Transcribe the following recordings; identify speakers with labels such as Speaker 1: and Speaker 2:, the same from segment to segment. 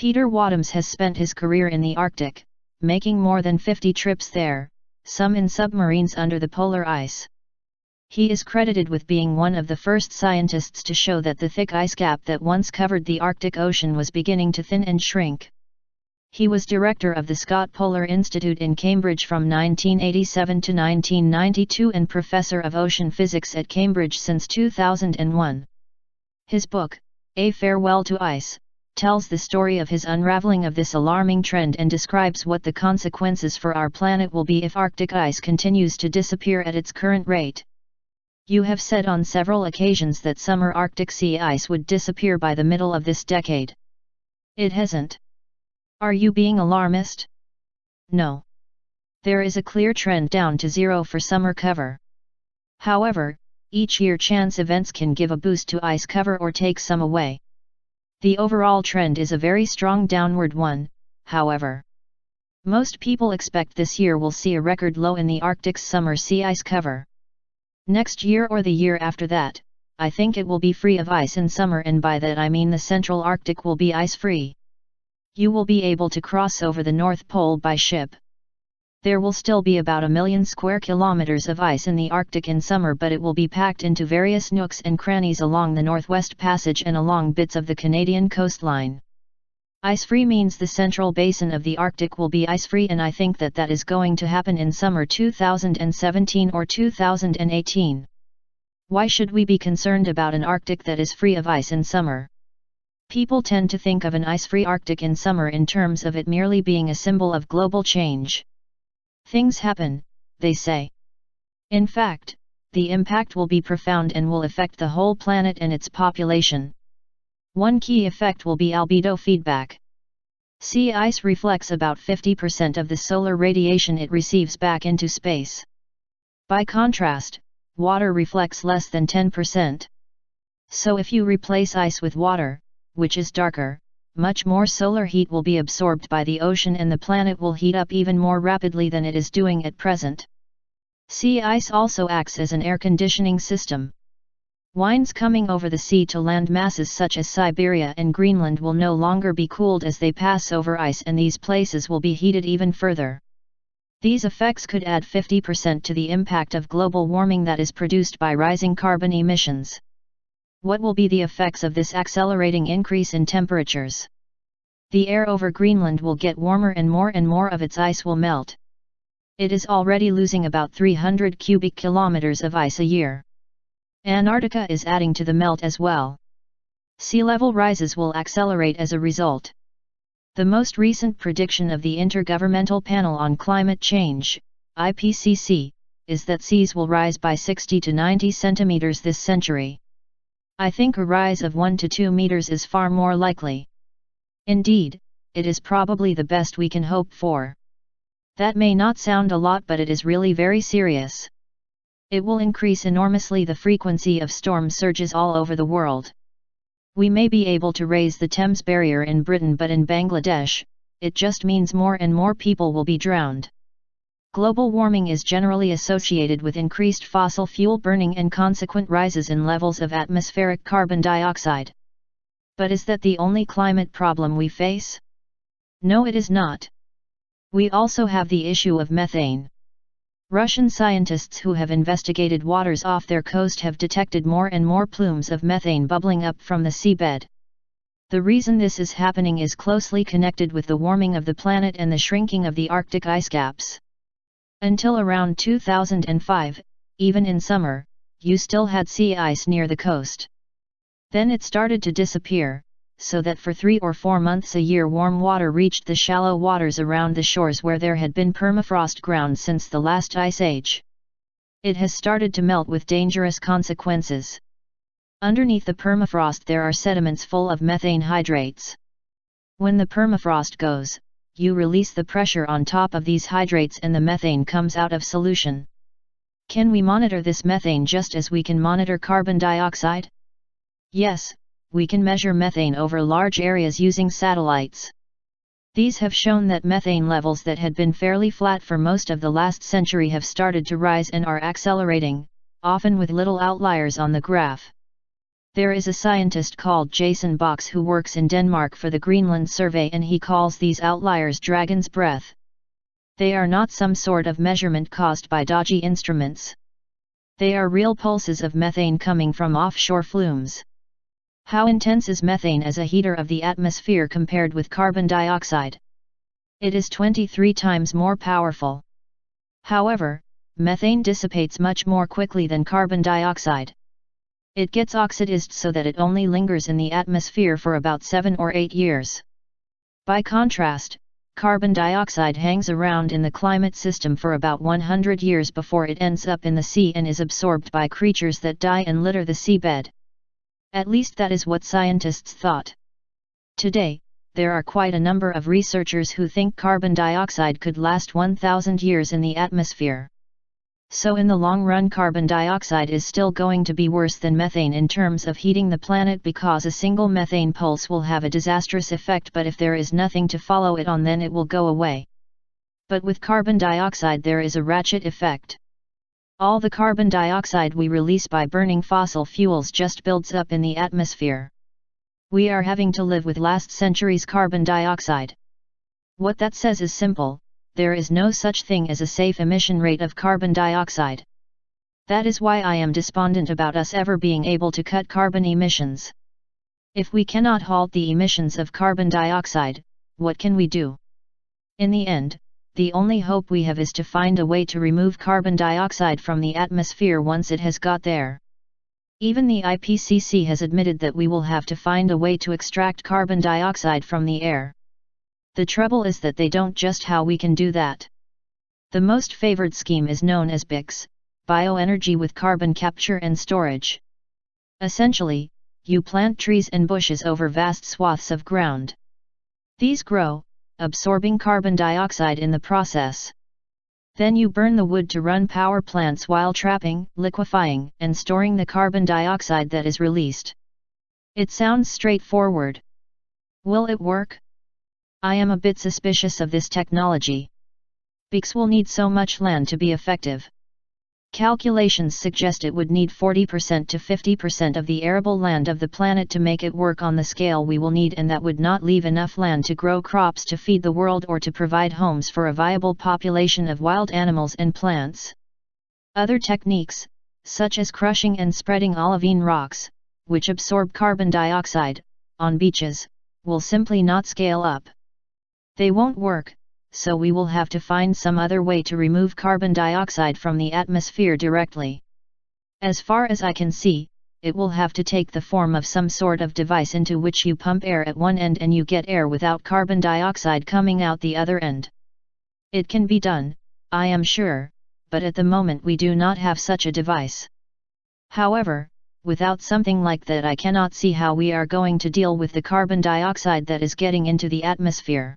Speaker 1: Peter Wadhams has spent his career in the Arctic, making more than 50 trips there, some in submarines under the polar ice. He is credited with being one of the first scientists to show that the thick ice cap that once covered the Arctic Ocean was beginning to thin and shrink. He was director of the Scott Polar Institute in Cambridge from 1987 to 1992 and professor of ocean physics at Cambridge since 2001. His book, A Farewell to Ice, tells the story of his unraveling of this alarming trend and describes what the consequences for our planet will be if Arctic ice continues to disappear at its current rate. You have said on several occasions that summer Arctic sea ice would disappear by the middle of this decade. It hasn't. Are you being alarmist? No. There is a clear trend down to zero for summer cover. However, each year chance events can give a boost to ice cover or take some away. The overall trend is a very strong downward one, however. Most people expect this year will see a record low in the Arctic's summer sea ice cover. Next year or the year after that, I think it will be free of ice in summer, and by that I mean the central Arctic will be ice-free. You will be able to cross over the North Pole by ship. There will still be about 1 million square kilometers of ice in the Arctic in summer, but it will be packed into various nooks and crannies along the Northwest Passage and along bits of the Canadian coastline. Ice-free means the central basin of the Arctic will be ice-free, and I think that that is going to happen in summer 2017 or 2018. Why should we be concerned about an Arctic that is free of ice in summer? People tend to think of an ice-free Arctic in summer in terms of it merely being a symbol of global change. Things happen, they say. In fact, the impact will be profound and will affect the whole planet and its population. One key effect will be albedo feedback. Sea ice reflects about 50% of the solar radiation it receives back into space. By contrast, water reflects less than 10%. So if you replace ice with water, which is darker, much more solar heat will be absorbed by the ocean and the planet will heat up even more rapidly than it is doing at present. Sea ice also acts as an air conditioning system. Winds coming over the sea to land masses such as Siberia and Greenland will no longer be cooled as they pass over ice, and these places will be heated even further. These effects could add 50% to the impact of global warming that is produced by rising carbon emissions. What will be the effects of this accelerating increase in temperatures? The air over Greenland will get warmer and more of its ice will melt. It is already losing about 300 cubic kilometers of ice a year. Antarctica is adding to the melt as well. Sea level rises will accelerate as a result. The most recent prediction of the Intergovernmental Panel on Climate Change, IPCC, is that seas will rise by 60 to 90 centimeters this century. I think a rise of 1 to 2 meters is far more likely. Indeed, it is probably the best we can hope for. That may not sound a lot, but it is really very serious. It will increase enormously the frequency of storm surges all over the world. We may be able to raise the Thames barrier in Britain, but in Bangladesh, it just means more and more people will be drowned. Global warming is generally associated with increased fossil fuel burning and consequent rises in levels of atmospheric carbon dioxide. But is that the only climate problem we face? No, it is not. We also have the issue of methane. Russian scientists who have investigated waters off their coast have detected more and more plumes of methane bubbling up from the seabed. The reason this is happening is closely connected with the warming of the planet and the shrinking of the Arctic ice caps. Until around 2005, even in summer, you still had sea ice near the coast. Then it started to disappear, so that for 3 or 4 months a year warm water reached the shallow waters around the shores where there had been permafrost ground since the last ice age. It has started to melt with dangerous consequences. Underneath the permafrost there are sediments full of methane hydrates. When the permafrost goes, you release the pressure on top of these hydrates and the methane comes out of solution. Can we monitor this methane just as we can monitor carbon dioxide? Yes, we can measure methane over large areas using satellites. These have shown that methane levels that had been fairly flat for most of the last century have started to rise and are accelerating, often with little outliers on the graph. There is a scientist called Jason Box who works in Denmark for the Greenland Survey, and he calls these outliers dragon's breath. They are not some sort of measurement caused by dodgy instruments. They are real pulses of methane coming from offshore flumes. How intense is methane as a heater of the atmosphere compared with carbon dioxide? It is 23 times more powerful. However, methane dissipates much more quickly than carbon dioxide. It gets oxidized so that it only lingers in the atmosphere for about 7 or 8 years. By contrast, carbon dioxide hangs around in the climate system for about 100 years before it ends up in the sea and is absorbed by creatures that die and litter the seabed. At least that is what scientists thought. Today, there are quite a number of researchers who think carbon dioxide could last 1,000 years in the atmosphere. So in the long run, carbon dioxide is still going to be worse than methane in terms of heating the planet, because a single methane pulse will have a disastrous effect, but if there is nothing to follow it on, then it will go away. But with carbon dioxide there is a ratchet effect. All the carbon dioxide we release by burning fossil fuels just builds up in the atmosphere. We are having to live with last century's carbon dioxide. What that says is simple: there is no such thing as a safe emission rate of carbon dioxide. That is why I am despondent about us ever being able to cut carbon emissions. If we cannot halt the emissions of carbon dioxide, what can we do? In the end, the only hope we have is to find a way to remove carbon dioxide from the atmosphere once it has got there. Even the IPCC has admitted that we will have to find a way to extract carbon dioxide from the air. The trouble is that they don't just how we can do that. The most favored scheme is known as BICS, bioenergy with carbon capture and storage. Essentially, you plant trees and bushes over vast swaths of ground. These grow, absorbing carbon dioxide in the process. Then you burn the wood to run power plants while trapping, liquefying, and storing the carbon dioxide that is released. It sounds straightforward. Will it work? I am a bit suspicious of this technology. BICS will need so much land to be effective. Calculations suggest it would need 40% to 50% of the arable land of the planet to make it work on the scale we will need, and that would not leave enough land to grow crops to feed the world or to provide homes for a viable population of wild animals and plants. Other techniques, such as crushing and spreading olivine rocks, which absorb carbon dioxide, on beaches, will simply not scale up. They won't work, so we will have to find some other way to remove carbon dioxide from the atmosphere directly. As far as I can see, it will have to take the form of some sort of device into which you pump air at one end and you get air without carbon dioxide coming out the other end. It can be done, I am sure, but at the moment we do not have such a device. However, without something like that, I cannot see how we are going to deal with the carbon dioxide that is getting into the atmosphere.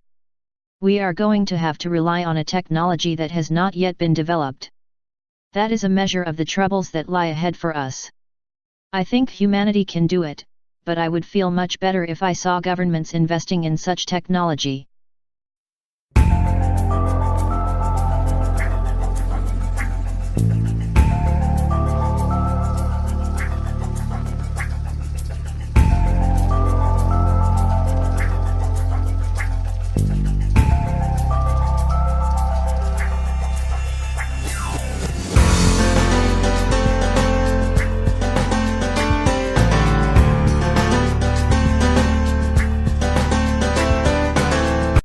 Speaker 1: We are going to have to rely on a technology that has not yet been developed. That is a measure of the troubles that lie ahead for us. I think humanity can do it, but I would feel much better if I saw governments investing in such technology.